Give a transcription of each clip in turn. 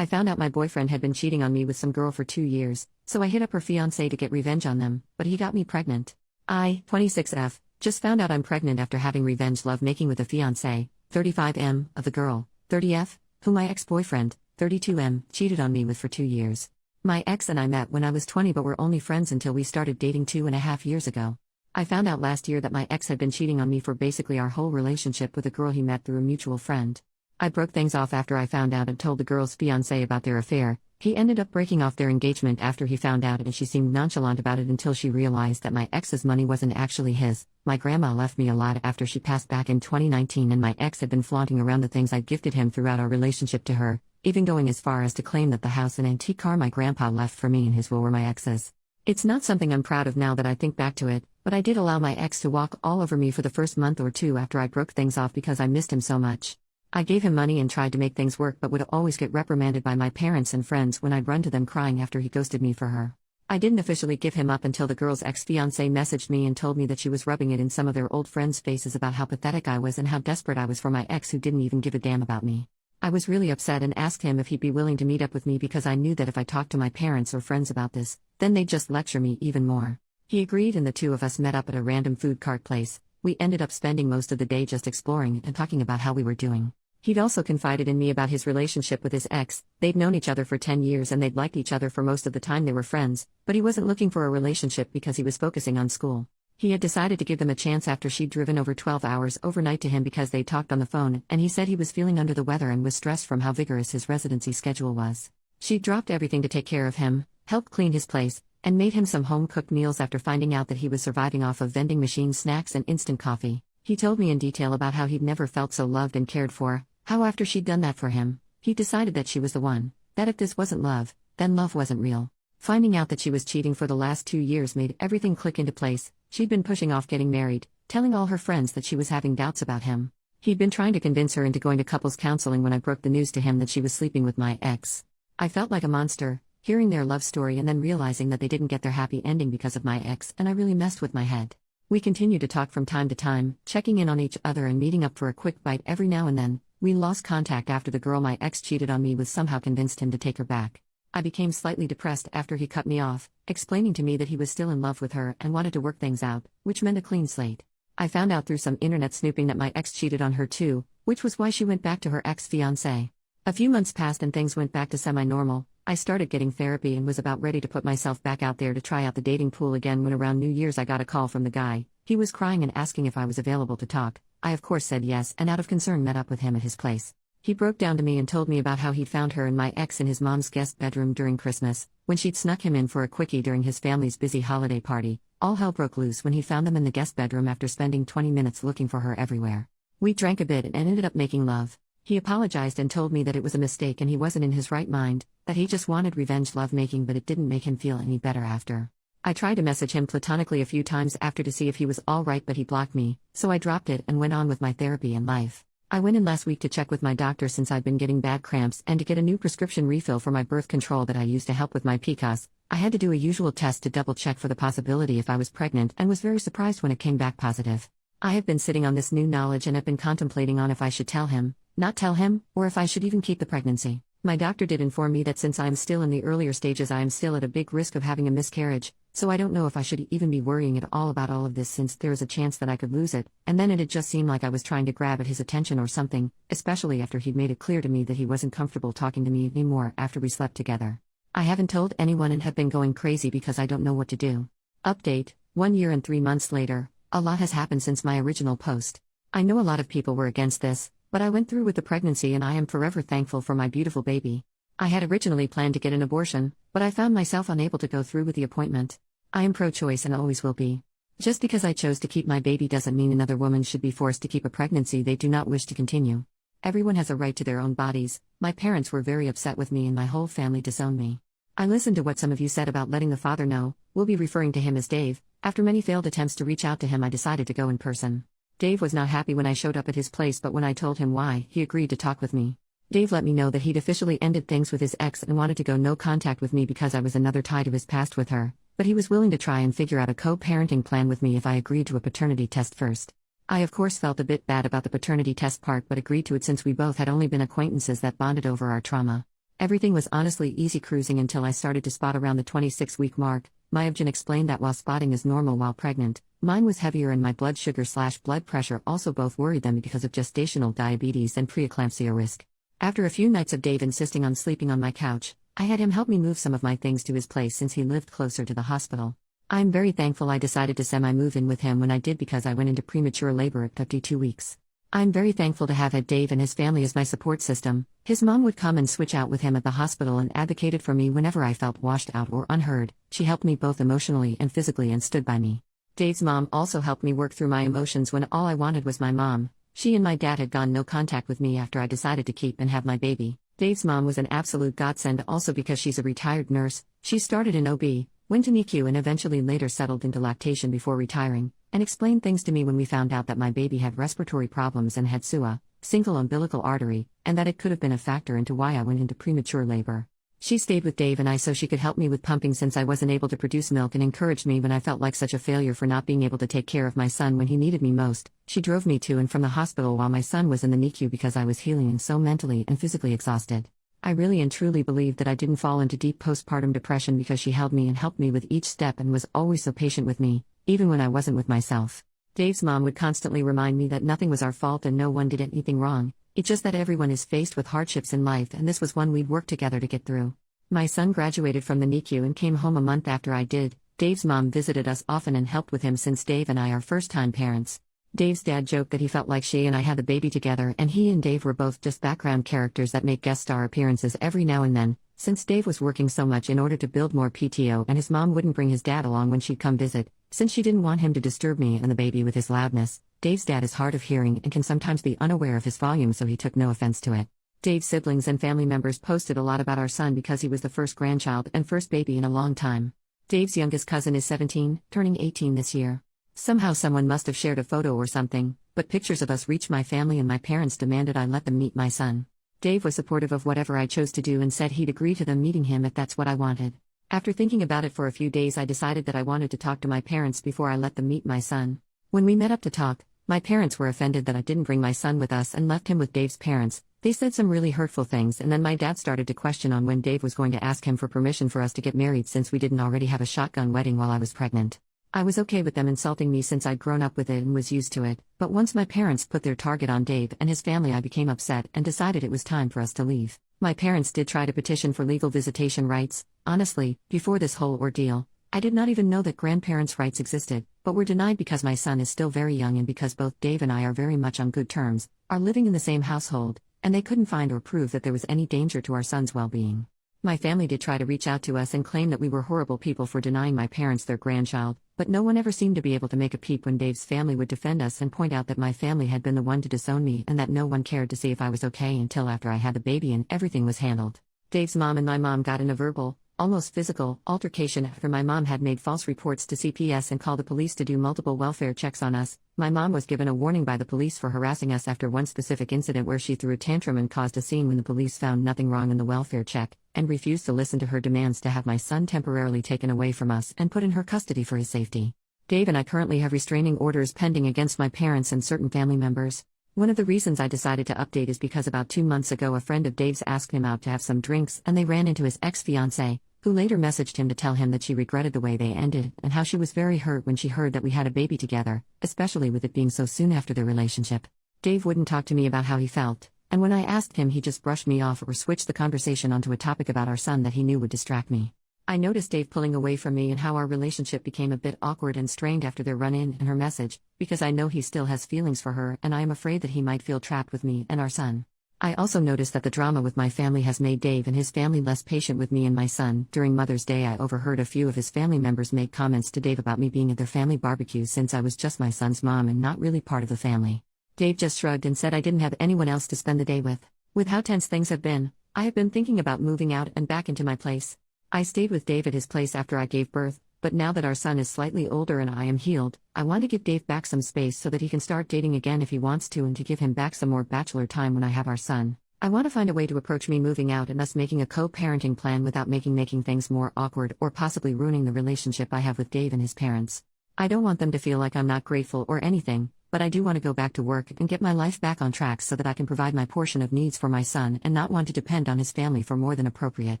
I found out my boyfriend had been cheating on me with some girl for 2 years, so I hit up her fiancé to get revenge on them, but he got me pregnant. I, 26F, just found out I'm pregnant after having revenge love making with a fiancé, 35M, of the girl, 30F, who my ex-boyfriend, 32M, cheated on me with for 2 years. My ex and I met when I was 20 but were only friends until we started dating 2.5 years ago. I found out last year that my ex had been cheating on me for basically our whole relationship with a girl he met through a mutual friend. I broke things off after I found out and told the girl's fiancé about their affair. He ended up breaking off their engagement after he found out, and she seemed nonchalant about it until she realized that my ex's money wasn't actually his. My grandma left me a lot after she passed back in 2019, and my ex had been flaunting around the things I'd gifted him throughout our relationship to her, even going as far as to claim that the house and antique car my grandpa left for me and his will were my ex's. It's not something I'm proud of now that I think back to it, but I did allow my ex to walk all over me for the first month or two after I broke things off because I missed him so much. I gave him money and tried to make things work but would always get reprimanded by my parents and friends when I'd run to them crying after he ghosted me for her. I didn't officially give him up until the girl's ex-fiancé messaged me and told me that she was rubbing it in some of their old friends' faces about how pathetic I was and how desperate I was for my ex who didn't even give a damn about me. I was really upset and asked him if he'd be willing to meet up with me because I knew that if I talked to my parents or friends about this, then they'd just lecture me even more. He agreed and the two of us met up at a random food cart place. We ended up spending most of the day just exploring and talking about how we were doing. He'd also confided in me about his relationship with his ex. They'd known each other for 10 years and they'd liked each other for most of the time they were friends, but he wasn't looking for a relationship because he was focusing on school. He had decided to give them a chance after she'd driven over 12 hours overnight to him because they talked on the phone, and he said he was feeling under the weather and was stressed from how vigorous his residency schedule was. She'd dropped everything to take care of him, helped clean his place, and made him some home-cooked meals after finding out that he was surviving off of vending machine snacks and instant coffee. He told me in detail about how he'd never felt so loved and cared for, how after she'd done that for him, he decided that she was the one, that if this wasn't love, then love wasn't real. Finding out that she was cheating for the last 2 years made everything click into place. She'd been pushing off getting married, telling all her friends that she was having doubts about him. He'd been trying to convince her into going to couples counseling when I broke the news to him that she was sleeping with my ex. I felt like a monster, hearing their love story and then realizing that they didn't get their happy ending because of my ex, and I really messed with my head. We continued to talk from time to time, checking in on each other and meeting up for a quick bite every now and then. We lost contact after the girl my ex cheated on me with somehow convinced him to take her back. I became slightly depressed after he cut me off, explaining to me that he was still in love with her and wanted to work things out, which meant a clean slate. I found out through some internet snooping that my ex cheated on her too, which was why she went back to her ex-fiancé. A few months passed and things went back to semi-normal. I started getting therapy and was about ready to put myself back out there to try out the dating pool again when around New Year's I got a call from the guy. He was crying and asking if I was available to talk. I of course said yes and out of concern met up with him at his place. He broke down to me and told me about how he'd found her and my ex in his mom's guest bedroom during Christmas, when she'd snuck him in for a quickie during his family's busy holiday party. All hell broke loose when he found them in the guest bedroom after spending 20 minutes looking for her everywhere. We drank a bit and ended up making love. He apologized and told me that it was a mistake and he wasn't in his right mind, that he just wanted revenge lovemaking but it didn't make him feel any better after. I tried to message him platonically a few times after to see if he was alright but he blocked me, so I dropped it and went on with my therapy and life. I went in last week to check with my doctor since I'd been getting bad cramps and to get a new prescription refill for my birth control that I use to help with my PCOS. I had to do a usual test to double check for the possibility if I was pregnant and was very surprised when it came back positive. I have been sitting on this new knowledge and have been contemplating on if I should tell him, not tell him, or if I should even keep the pregnancy. My doctor did inform me that since I am still in the earlier stages I am still at a big risk of having a miscarriage, so I don't know if I should even be worrying at all about all of this since there is a chance that I could lose it, and then it'd just seem like I was trying to grab at his attention or something, especially after he'd made it clear to me that he wasn't comfortable talking to me anymore after we slept together. I haven't told anyone and have been going crazy because I don't know what to do. Update, 1 year and 3 months later, a lot has happened since my original post. I know a lot of people were against this, but I went through with the pregnancy and I am forever thankful for my beautiful baby. I had originally planned to get an abortion, but I found myself unable to go through with the appointment. I am pro-choice and always will be. Just because I chose to keep my baby doesn't mean another woman should be forced to keep a pregnancy they do not wish to continue. Everyone has a right to their own bodies. My parents were very upset with me and my whole family disowned me. I listened to what some of you said about letting the father know. We'll be referring to him as Dave. After many failed attempts to reach out to him I decided to go in person. Dave was not happy when I showed up at his place but when I told him why, he agreed to talk with me. Dave let me know that he'd officially ended things with his ex and wanted to go no contact with me because I was another tie to his past with her, but he was willing to try and figure out a co-parenting plan with me if I agreed to a paternity test first. I of course felt a bit bad about the paternity test part but agreed to it since we both had only been acquaintances that bonded over our trauma. Everything was honestly easy cruising until I started to spot around the 26-week mark. My obgyn explained that while spotting is normal while pregnant, mine was heavier and my blood sugar/blood pressure also both worried them because of gestational diabetes and preeclampsia risk. After a few nights of Dave insisting on sleeping on my couch, I had him help me move some of my things to his place since he lived closer to the hospital. I'm very thankful I decided to semi-move in with him when I did because I went into premature labor at 52 weeks. I'm very thankful to have had Dave and his family as my support system. His mom would come and switch out with him at the hospital and advocated for me whenever I felt washed out or unheard. She helped me both emotionally and physically and stood by me. Dave's mom also helped me work through my emotions when all I wanted was my mom. She and my dad had gone no contact with me after I decided to keep and have my baby. Dave's mom was an absolute godsend also because she's a retired nurse. She started in OB, went to NICU and eventually later settled into lactation before retiring, and explained things to me when we found out that my baby had respiratory problems and had SUA, single umbilical artery, and that it could have been a factor into why I went into premature labor. She stayed with Dave and I so she could help me with pumping since I wasn't able to produce milk and encouraged me when I felt like such a failure for not being able to take care of my son when he needed me most. She drove me to and from the hospital while my son was in the NICU because I was healing and so mentally and physically exhausted. I really and truly believe that I didn't fall into deep postpartum depression because she held me and helped me with each step and was always so patient with me, even when I wasn't with myself. Dave's mom would constantly remind me that nothing was our fault and no one did anything wrong, it's just that everyone is faced with hardships in life and this was one we'd work together to get through. My son graduated from the NICU and came home a month after I did. Dave's mom visited us often and helped with him since Dave and I are first-time parents. Dave's dad joked that he felt like she and I had the baby together and he and Dave were both just background characters that make guest star appearances every now and then, since Dave was working so much in order to build more PTO and his mom wouldn't bring his dad along when she'd come visit, since she didn't want him to disturb me and the baby with his loudness. Dave's dad is hard of hearing and can sometimes be unaware of his volume so he took no offense to it. Dave's siblings and family members posted a lot about our son because he was the first grandchild and first baby in a long time. Dave's youngest cousin is 17, turning 18 this year. Somehow someone must have shared a photo or something, but pictures of us reached my family and my parents demanded I let them meet my son. Dave was supportive of whatever I chose to do and said he'd agree to them meeting him if that's what I wanted. After thinking about it for a few days I decided that I wanted to talk to my parents before I let them meet my son. When we met up to talk, my parents were offended that I didn't bring my son with us and left him with Dave's parents. They said some really hurtful things and then my dad started to question on when Dave was going to ask him for permission for us to get married since we didn't already have a shotgun wedding while I was pregnant. I was okay with them insulting me since I'd grown up with it and was used to it, but once my parents put their target on Dave and his family I became upset and decided it was time for us to leave. My parents did try to petition for legal visitation rights. Honestly, before this whole ordeal, I did not even know that grandparents' rights existed, but were denied because my son is still very young and because both Dave and I are very much on good terms, are living in the same household, and they couldn't find or prove that there was any danger to our son's well-being. My family did try to reach out to us and claim that we were horrible people for denying my parents their grandchild, but no one ever seemed to be able to make a peep when Dave's family would defend us and point out that my family had been the one to disown me and that no one cared to see if I was okay until after I had the baby and everything was handled. Dave's mom and my mom got in a verbal, almost physical, altercation after my mom had made false reports to CPS and called the police to do multiple welfare checks on us. My mom was given a warning by the police for harassing us after one specific incident where she threw a tantrum and caused a scene when the police found nothing wrong in the welfare check, and refused to listen to her demands to have my son temporarily taken away from us and put in her custody for his safety. Dave and I currently have restraining orders pending against my parents and certain family members. One of the reasons I decided to update is because about 2 months ago a friend of Dave's asked him out to have some drinks and they ran into his ex-fiancée, who later messaged him to tell him that she regretted the way they ended and how she was very hurt when she heard that we had a baby together, especially with it being so soon after their relationship. Dave wouldn't talk to me about how he felt, and when I asked him he just brushed me off or switched the conversation onto a topic about our son that he knew would distract me. I noticed Dave pulling away from me and how our relationship became a bit awkward and strained after their run-in and her message, because I know he still has feelings for her and I am afraid that he might feel trapped with me and our son. I also noticed that the drama with my family has made Dave and his family less patient with me and my son. During Mother's Day I overheard a few of his family members make comments to Dave about me being at their family barbecue since I was just my son's mom and not really part of the family. Dave just shrugged and said I didn't have anyone else to spend the day with. With how tense things have been, I have been thinking about moving out and back into my place. I stayed with Dave at his place after I gave birth, but now that our son is slightly older and I am healed, I want to give Dave back some space so that he can start dating again if he wants to and to give him back some more bachelor time when I have our son. I want to find a way to approach me moving out and us making a co-parenting plan without making things more awkward or possibly ruining the relationship I have with Dave and his parents. I don't want them to feel like I'm not grateful or anything, but I do want to go back to work and get my life back on track so that I can provide my portion of needs for my son and not want to depend on his family for more than appropriate.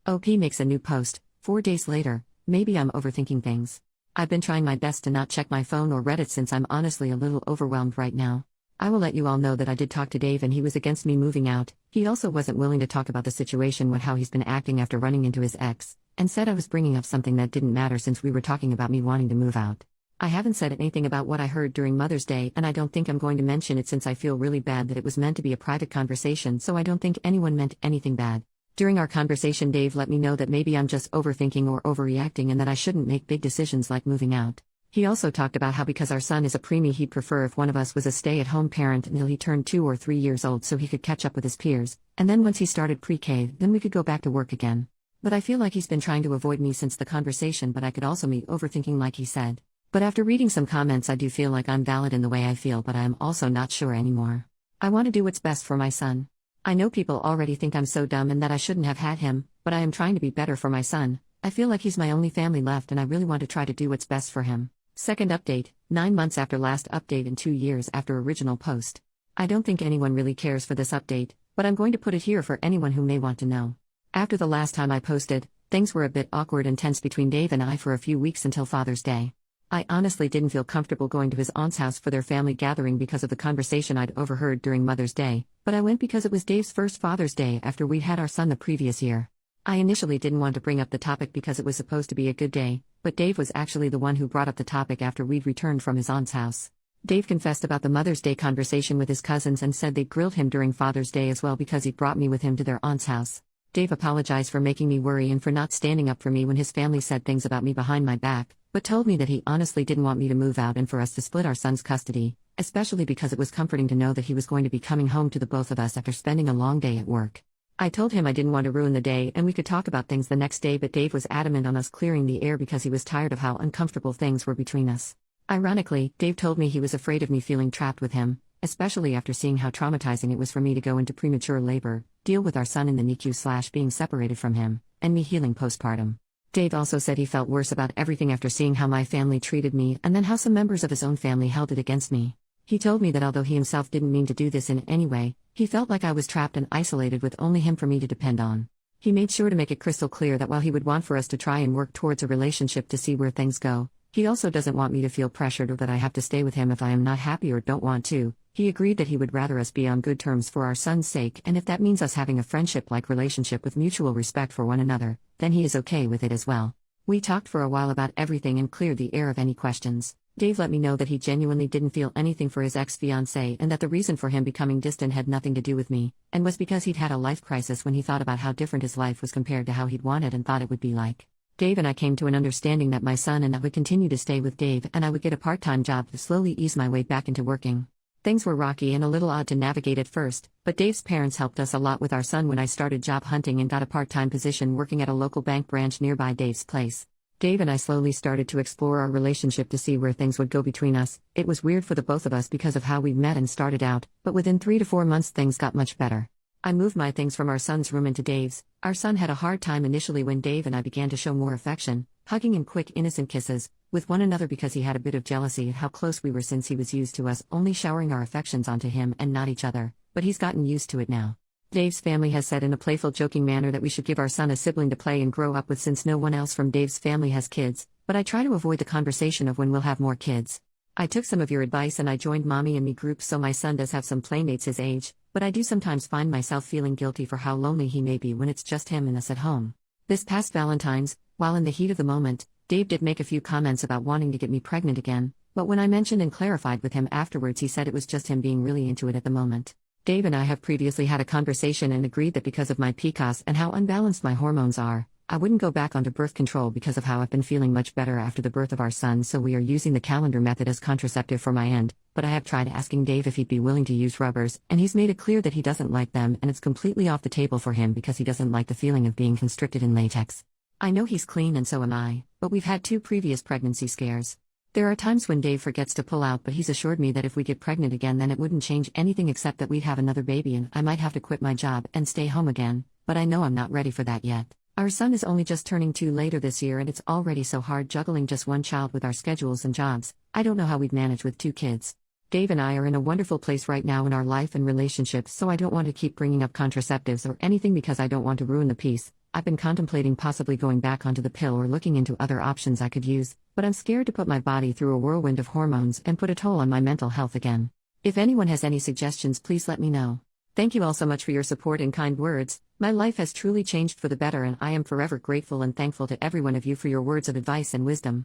OP makes a new post, 4 days later. Maybe I'm overthinking things. I've been trying my best to not check my phone or Reddit since I'm honestly a little overwhelmed right now. I will let you all know that I did talk to Dave and he was against me moving out. He also wasn't willing to talk about the situation with how he's been acting after running into his ex, and said I was bringing up something that didn't matter since we were talking about me wanting to move out. I haven't said anything about what I heard during Mother's Day, and I don't think I'm going to mention it since I feel really bad that it was meant to be a private conversation, so I don't think anyone meant anything bad. During our conversation, Dave let me know that maybe I'm just overthinking or overreacting and that I shouldn't make big decisions like moving out. He also talked about how because our son is a preemie, he'd prefer if one of us was a stay-at-home parent until he turned 2 or 3 years old so he could catch up with his peers, and then once he started pre-K, then we could go back to work again. But I feel like he's been trying to avoid me since the conversation, but I could also be overthinking like he said. But after reading some comments, I do feel like I'm valid in the way I feel, but I am also not sure anymore. I want to do what's best for my son. I know people already think I'm so dumb and that I shouldn't have had him, but I am trying to be better for my son. I feel like he's my only family left and I really want to try to do what's best for him. Second update, 9 months after last update and 2 years after original post. I don't think anyone really cares for this update, but I'm going to put it here for anyone who may want to know. After the last time I posted, things were a bit awkward and tense between Dave and I for a few weeks until Father's Day. I honestly didn't feel comfortable going to his aunt's house for their family gathering because of the conversation I'd overheard during Mother's Day, but I went because it was Dave's first Father's Day after we'd had our son the previous year. I initially didn't want to bring up the topic because it was supposed to be a good day, but Dave was actually the one who brought up the topic after we'd returned from his aunt's house. Dave confessed about the Mother's Day conversation with his cousins and said they grilled him during Father's Day as well because he brought me with him to their aunt's house. Dave apologized for making me worry and for not standing up for me when his family said things about me behind my back, but told me that he honestly didn't want me to move out and for us to split our son's custody, especially because it was comforting to know that he was going to be coming home to the both of us after spending a long day at work. I told him I didn't want to ruin the day and we could talk about things the next day, but Dave was adamant on us clearing the air because he was tired of how uncomfortable things were between us. Ironically, Dave told me he was afraid of me feeling trapped with him, especially after seeing how traumatizing it was for me to go into premature labor, deal with our son in the NICU/being separated from him, and me healing postpartum. Dave also said he felt worse about everything after seeing how my family treated me and then how some members of his own family held it against me. He told me that although he himself didn't mean to do this in any way, he felt like I was trapped and isolated with only him for me to depend on. He made sure to make it crystal clear that while he would want for us to try and work towards a relationship to see where things go, he also doesn't want me to feel pressured or that I have to stay with him if I am not happy or don't want to. He agreed that he would rather us be on good terms for our son's sake, and if that means us having a friendship-like relationship with mutual respect for one another, then he is okay with it as well. We talked for a while about everything and cleared the air of any questions. Dave let me know that he genuinely didn't feel anything for his ex-fiancée and that the reason for him becoming distant had nothing to do with me, and was because he'd had a life crisis when he thought about how different his life was compared to how he'd wanted and thought it would be like. Dave and I came to an understanding that my son and I would continue to stay with Dave and I would get a part-time job to slowly ease my way back into working. Things were rocky and a little odd to navigate at first, but Dave's parents helped us a lot with our son when I started job hunting and got a part-time position working at a local bank branch nearby Dave's place. Dave and I slowly started to explore our relationship to see where things would go between us. It was weird for the both of us because of how we met and started out, but within 3 to 4 months things got much better. I moved my things from our son's room into Dave's. Our son had a hard time initially when Dave and I began to show more affection, hugging and quick innocent kisses, with one another because he had a bit of jealousy at how close we were since he was used to us only showering our affections onto him and not each other, but he's gotten used to it now. Dave's family has said in a playful joking manner that we should give our son a sibling to play and grow up with since no one else from Dave's family has kids, but I try to avoid the conversation of when we'll have more kids. I took some of your advice and I joined Mommy and Me groups so my son does have some playmates his age, but I do sometimes find myself feeling guilty for how lonely he may be when it's just him and us at home. This past Valentine's, while in the heat of the moment, Dave did make a few comments about wanting to get me pregnant again, but when I mentioned and clarified with him afterwards he said it was just him being really into it at the moment. Dave and I have previously had a conversation and agreed that because of my PCOS and how unbalanced my hormones are, I wouldn't go back onto birth control because of how I've been feeling much better after the birth of our son, so we are using the calendar method as contraceptive for my end, but I have tried asking Dave if he'd be willing to use rubbers, and he's made it clear that he doesn't like them and it's completely off the table for him because he doesn't like the feeling of being constricted in latex. I know he's clean and so am I, but we've had 2 previous pregnancy scares. There are times when Dave forgets to pull out, but he's assured me that if we get pregnant again then it wouldn't change anything except that we'd have another baby and I might have to quit my job and stay home again, but I know I'm not ready for that yet. Our son is only just turning 2 later this year and it's already so hard juggling just one child with our schedules and jobs. I don't know how we'd manage with 2 kids. Dave and I are in a wonderful place right now in our life and relationships, so I don't want to keep bringing up contraceptives or anything because I don't want to ruin the peace. I've been contemplating possibly going back onto the pill or looking into other options I could use, but I'm scared to put my body through a whirlwind of hormones and put a toll on my mental health again. If anyone has any suggestions, please let me know. Thank you all so much for your support and kind words. My life has truly changed for the better, and I am forever grateful and thankful to every one of you for your words of advice and wisdom.